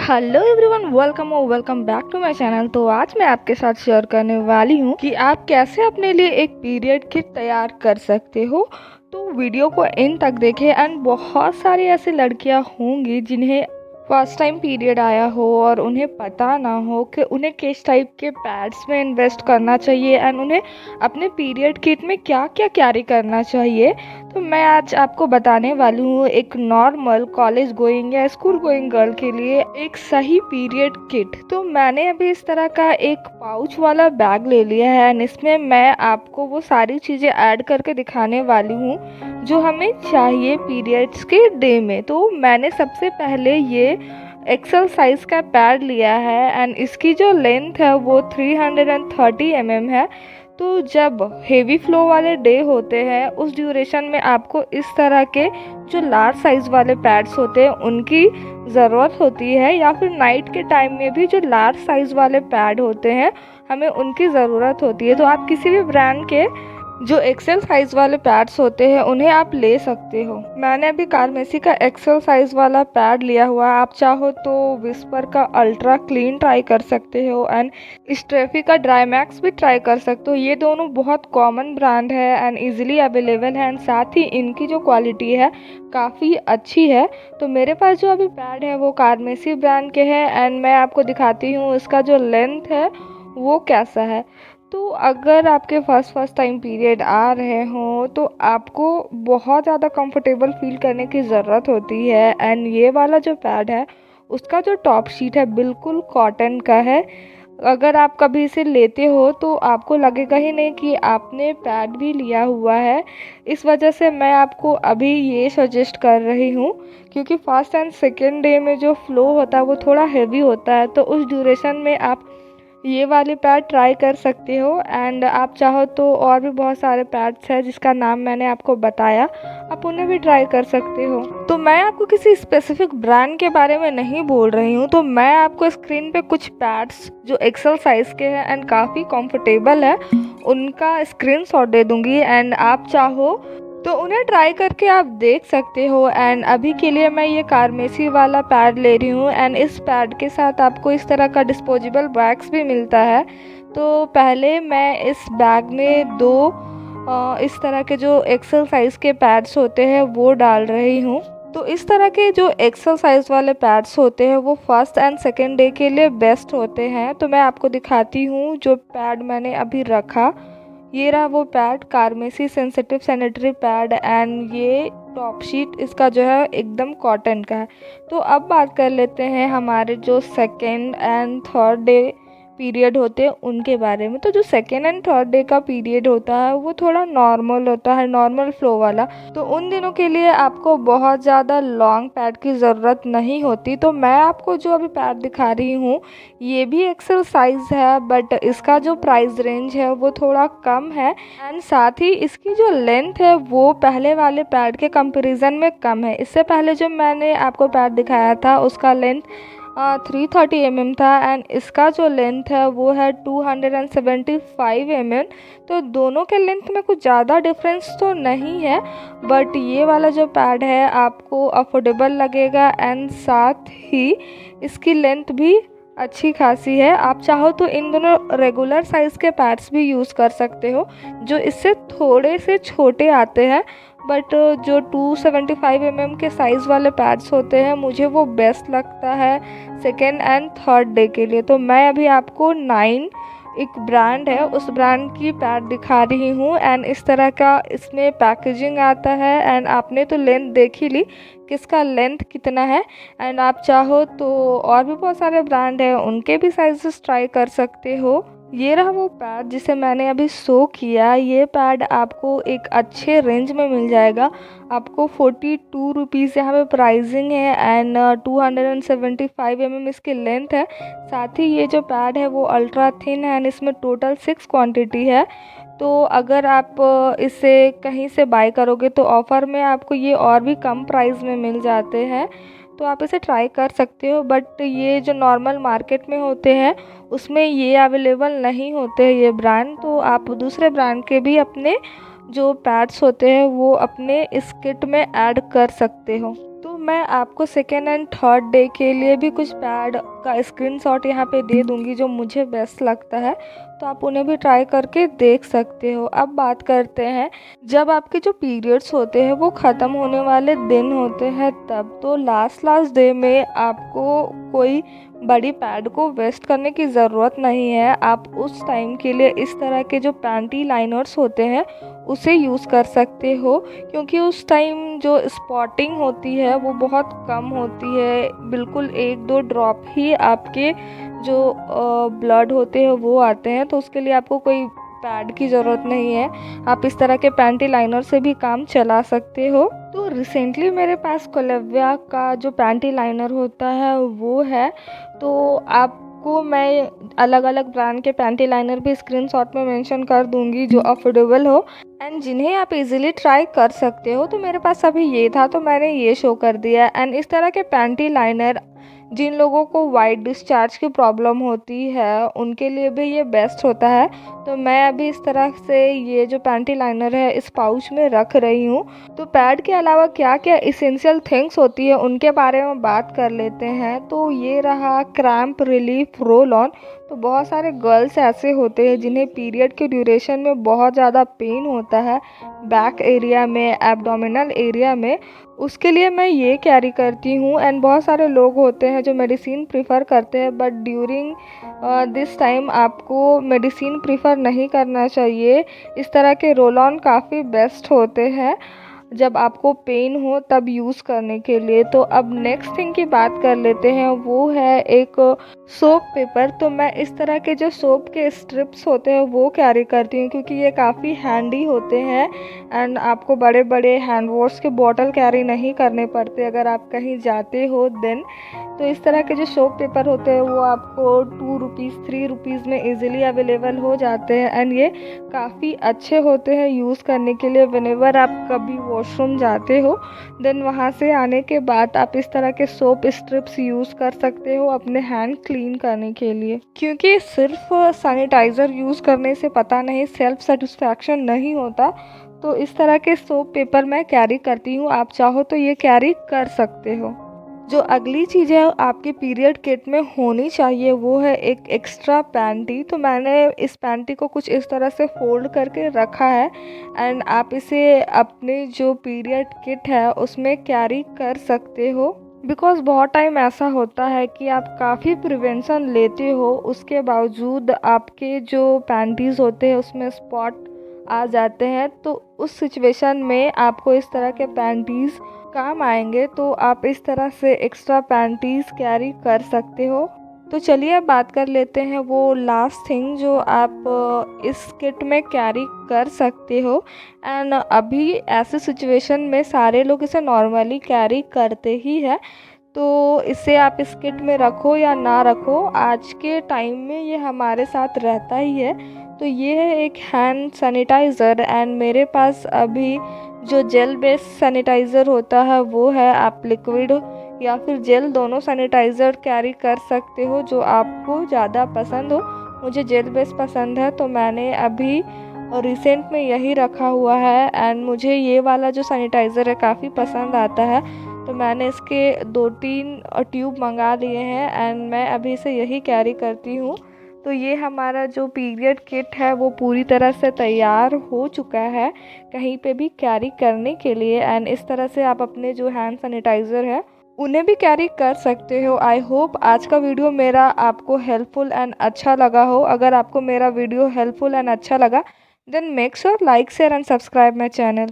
Hello everyone, welcome back to my channel. तो आज मैं आपके साथ शेयर करने वाली हूँ कि आप कैसे अपने लिए एक पीरियड किट तैयार कर सकते हो। तो वीडियो को एंड तक देखें। एंड बहुत सारी ऐसी लड़कियाँ होंगी जिन्हें फर्स्ट टाइम पीरियड आया हो और उन्हें पता ना हो कि उन्हें किस टाइप के पैड्स में इन्वेस्ट करना चाहिए एंड उन्हें अपने पीरियड किट में क्या क्या कैरी करना चाहिए। तो मैं आज आपको बताने वाली हूँ एक नॉर्मल कॉलेज गोइंग या स्कूल गोइंग गर्ल के लिए एक सही पीरियड किट। तो मैंने अभी इस तरह का एक पाउच वाला बैग ले लिया है एंड इसमें मैं आपको वो सारी चीज़ें ऐड करके दिखाने वाली हूँ जो हमें चाहिए पीरियड्स के डे में। तो मैंने सबसे पहले ये एक्सेल साइज का पैड लिया है एंड इसकी जो लेंथ है वो 330 mm है। तो जब हेवी फ्लो वाले डे होते हैं उस ड्यूरेशन में आपको इस तरह के जो लार्ज साइज़ वाले पैड्स होते हैं उनकी ज़रूरत होती है, या फिर नाइट के टाइम में भी जो लार्ज साइज़ वाले पैड होते हैं हमें उनकी ज़रूरत होती है। तो आप किसी भी ब्रांड के जो एक्सेल साइज़ वाले पैड्स होते हैं उन्हें आप ले सकते हो। मैंने अभी कारमेसी का एक्सेल साइज़ वाला पैड लिया हुआ है। आप चाहो तो विस्पर का अल्ट्रा क्लीन ट्राई कर सकते हो एंड स्ट्रेफी का ड्राई मैक्स भी ट्राई कर सकते हो। ये दोनों बहुत कॉमन ब्रांड है एंड इजीली अवेलेबल है एंड साथ ही इनकी जो क्वालिटी है काफ़ी अच्छी है। तो मेरे पास जो अभी पैड है वो कारमेसी ब्रांड के हैं एंड मैं आपको दिखाती हूँ इसका जो लेंथ है वो कैसा है। तो अगर आपके फर्स्ट टाइम पीरियड आ रहे हों तो आपको बहुत ज़्यादा कंफर्टेबल फील करने की ज़रूरत होती है एंड ये वाला जो पैड है उसका जो टॉप शीट है बिल्कुल कॉटन का है। अगर आप कभी इसे लेते हो तो आपको लगेगा ही नहीं कि आपने पैड भी लिया हुआ है। इस वजह से मैं आपको अभी ये सजेस्ट कर रही हूँ, क्योंकि फर्स्ट एंड सेकेंड डे में जो फ्लो होता है वो थोड़ा हैवी होता है। तो उस ड्यूरेशन में आप ये वाले पैड ट्राई कर सकते हो एंड आप चाहो तो और भी बहुत सारे पैड्स हैं जिसका नाम मैंने आपको बताया, आप उन्हें भी ट्राई कर सकते हो। तो मैं आपको किसी स्पेसिफिक ब्रांड के बारे में नहीं बोल रही हूँ। तो मैं आपको स्क्रीन पे कुछ पैड्स जो एक्सेल साइज़ के हैं एंड काफ़ी कंफर्टेबल है उनका स्क्रीनशॉट दे दूँगी एंड आप चाहो तो उन्हें ट्राई करके आप देख सकते हो। एंड अभी के लिए मैं ये कारमेसी वाला पैड ले रही हूँ एंड इस पैड के साथ आपको इस तरह का डिस्पोजेबल बैग्स भी मिलता है। तो पहले मैं इस बैग में दो इस तरह के जो एक्सेल साइज़ के पैड्स होते हैं वो डाल रही हूँ। तो इस तरह के जो एक्सेल साइज़ वाले पैड्स होते हैं वो फर्स्ट एंड सेकेंड डे के लिए बेस्ट होते हैं। तो मैं आपको दिखाती हूँ जो पैड मैंने अभी रखा, ये रहा वो pad, Carmesi sensitive sanitary pad and ये टॉप शीट इसका जो है एकदम कॉटन का है। तो अब बात कर लेते हैं हमारे जो second and third day period होते हैं उनके बारे में। तो जो सेकेंड एंड थर्ड डे का पीरियड होता है वो थोड़ा नॉर्मल होता है, नॉर्मल फ्लो वाला। तो उन दिनों के लिए आपको बहुत ज़्यादा लॉन्ग पैड की ज़रूरत नहीं होती। तो मैं आपको जो अभी पैड दिखा रही हूँ ये भी एक्सेल साइज़ है, बट इसका जो प्राइस रेंज है वो थोड़ा कम है एंड साथ ही इसकी जो लेंथ है वो पहले वाले पैड के कंपेरिजन में कम है। इससे पहले जो मैंने आपको पैड दिखाया था उसका लेंथ 330 mm था एंड इसका जो लेंथ है वो है 275 mm। तो दोनों के लेंथ में कुछ ज़्यादा डिफरेंस तो नहीं है, बट ये वाला जो पैड है आपको अफोर्डेबल लगेगा एंड साथ ही इसकी लेंथ भी अच्छी खासी है। आप चाहो तो इन दोनों रेगुलर साइज़ के पैड्स भी यूज़ कर सकते हो जो इससे थोड़े से छोटे आते हैं, बट जो 275 mm के साइज़ वाले पैड्स होते हैं मुझे वो बेस्ट लगता है सेकेंड एंड थर्ड डे के लिए। तो मैं अभी आपको 9 एक ब्रांड है उस ब्रांड की पैड दिखा रही हूँ एंड इस तरह का इसमें पैकेजिंग आता है एंड आपने तो लेंथ देख ही ली किसका लेंथ कितना है। एंड आप चाहो तो और भी बहुत सारे ब्रांड है उनके भी साइजेस ट्राई कर सकते हो। ये रहा वो पैड जिसे मैंने अभी शो किया। ये पैड आपको एक अच्छे रेंज में मिल जाएगा। आपको 42 रुपीज़ यहाँ पे प्राइसिंग है एंड 275 mm इसकी लेंथ है। साथ ही ये जो पैड है वो अल्ट्रा थिन है एंड इसमें टोटल 6 क्वांटिटी है। तो अगर आप इसे कहीं से बाय करोगे तो ऑफ़र में आपको ये और भी कम प्राइस में मिल जाते हैं। तो आप इसे ट्राई कर सकते हो, बट ये जो नॉर्मल मार्केट में होते हैं उसमें ये अवेलेबल नहीं होते हैं ये ब्रांड। तो आप दूसरे ब्रांड के भी अपने जो पैड्स होते हैं वो अपने इस किट में ऐड कर सकते हो। तो मैं आपको सेकेंड एंड थर्ड डे के लिए भी कुछ पैड का स्क्रीनशॉट यहाँ पे दे दूँगी जो मुझे बेस्ट लगता है, तो आप उन्हें भी ट्राई करके देख सकते हो। अब बात करते हैं, जब आपके जो पीरियड्स होते हैं वो ख़त्म होने वाले दिन होते हैं तब, तो लास्ट डे में आपको कोई बड़ी पैड को वेस्ट करने की ज़रूरत नहीं है। आप उस टाइम के लिए इस तरह के जो पैंटी लाइनर्स होते हैं उसे यूज़ कर सकते हो, क्योंकि उस टाइम जो स्पॉटिंग होती है वो बहुत कम होती है। बिल्कुल 1-2 ड्रॉप ही आपके जो ब्लड होते हैं वो आते हैं, तो उसके लिए आपको कोई पैड की ज़रूरत नहीं है। आप इस तरह के पैंटी लाइनर से भी काम चला सकते हो। तो रिसेंटली मेरे पास कोलैबिया का जो पैंटी लाइनर होता है वो है, तो आपको मैं अलग अलग ब्रांड के पैंटी लाइनर भी स्क्रीनशॉट में मेंशन कर दूंगी जो अफोर्डेबल हो एंड जिन्हें आप इजीली ट्राई कर सकते हो। तो मेरे पास अभी ये था तो मैंने ये शो कर दिया। एंड इस तरह के पैंटी लाइनर जिन लोगों को वाइट डिस्चार्ज की प्रॉब्लम होती है उनके लिए भी ये बेस्ट होता है। तो मैं अभी इस तरह से ये जो पैंटी लाइनर है इस पाउच में रख रही हूँ। तो पैड के अलावा क्या क्या इसेंशियल थिंग्स होती है उनके बारे में बात कर लेते हैं। तो ये रहा क्रैम्प रिलीफ रोल ऑन। तो बहुत सारे गर्ल्स ऐसे होते हैं जिन्हें पीरियड के ड्यूरेशन में बहुत ज़्यादा पेन होता है बैक एरिया में, एब्डोमिनल एरिया में, उसके लिए मैं ये कैरी करती हूँ। एंड बहुत सारे लोग होते हैं जो मेडिसिन प्रीफर करते हैं, बट ड्यूरिंग दिस टाइम आपको मेडिसिन प्रीफर नहीं करना चाहिए। इस तरह के रोल ऑन काफ़ी बेस्ट होते हैं जब आपको पेन हो तब यूज़ करने के लिए। तो अब नेक्स्ट थिंग की बात कर लेते हैं, वो है एक सोप पेपर। तो मैं इस तरह के जो सोप के स्ट्रिप्स होते हैं वो कैरी करती हूँ, क्योंकि ये काफ़ी हैंडी होते हैं एंड आपको बड़े बड़े हैंड वॉश के बॉटल कैरी नहीं करने पड़ते अगर आप कहीं जाते हो देन। तो इस तरह के जो सोप पेपर होते हैं वो आपको 2 रुपीज़ 3 रुपीज़ में इजीली अवेलेबल हो जाते हैं एंड ये काफ़ी अच्छे होते हैं यूज़ करने के लिए। व्हेनेवर आप कभी वॉशरूम जाते हो देन वहाँ से आने के बाद आप इस तरह के सोप स्ट्रिप्स यूज़ कर सकते हो अपने हैंड क्लीन करने के लिए, क्योंकि सिर्फ सैनिटाइज़र यूज़ करने से पता नहीं सेल्फ सेटिस्फैक्शन नहीं होता। तो इस तरह के सोप पेपर मैं कैरी करती हूँ, आप चाहो तो ये कैरी कर सकते हो। जो अगली चीज़ है आपके पीरियड किट में होनी चाहिए वो है एक एक्स्ट्रा पैंटी। तो मैंने इस पैंटी को कुछ इस तरह से फोल्ड करके रखा है एंड आप इसे अपने जो पीरियड किट है उसमें कैरी कर सकते हो। बिकॉज़ बहुत टाइम ऐसा होता है कि आप काफ़ी प्रिवेंशन लेते हो उसके बावजूद आपके जो पैंटीज़ होते हैं उसमें स्पॉट आ जाते हैं। तो उस सिचुएशन में आपको इस तरह के पैंटीज़ काम आएंगे, तो आप इस तरह से एक्स्ट्रा पैंटीज़ कैरी कर सकते हो। तो चलिए अब बात कर लेते हैं वो लास्ट थिंग जो आप इस किट में कैरी कर सकते हो। एंड अभी ऐसे सिचुएशन में सारे लोग इसे नॉर्मली कैरी करते ही है, तो इसे आप इस किट में रखो या ना रखो आज के टाइम में ये हमारे साथ रहता ही है। तो ये है एक हैंड सैनिटाइज़र एंड मेरे पास अभी जो जेल बेस्ड सैनिटाइज़र होता है वो है। आप लिक्विड या फिर जेल दोनों सैनिटाइज़र कैरी कर सकते हो जो आपको ज़्यादा पसंद हो। मुझे जेल बेस्ड पसंद है तो मैंने अभी रिसेंट में यही रखा हुआ है एंड मुझे ये वाला जो सैनिटाइज़र है काफ़ी पसंद आता है, तो मैंने इसके 2-3 ट्यूब मंगा लिए हैं एंड मैं अभी से यही कैरी करती हूँ। तो ये हमारा जो पीरियड किट है वो पूरी तरह से तैयार हो चुका है कहीं पे भी कैरी करने के लिए। एंड इस तरह से आप अपने जो हैंड सैनिटाइज़र है उन्हें भी कैरी कर सकते हो। आई होप आज का वीडियो मेरा आपको हेल्पफुल एंड अच्छा लगा हो। अगर आपको मेरा वीडियो हेल्पफुल एंड अच्छा लगा then make sure like share and subscribe my channel.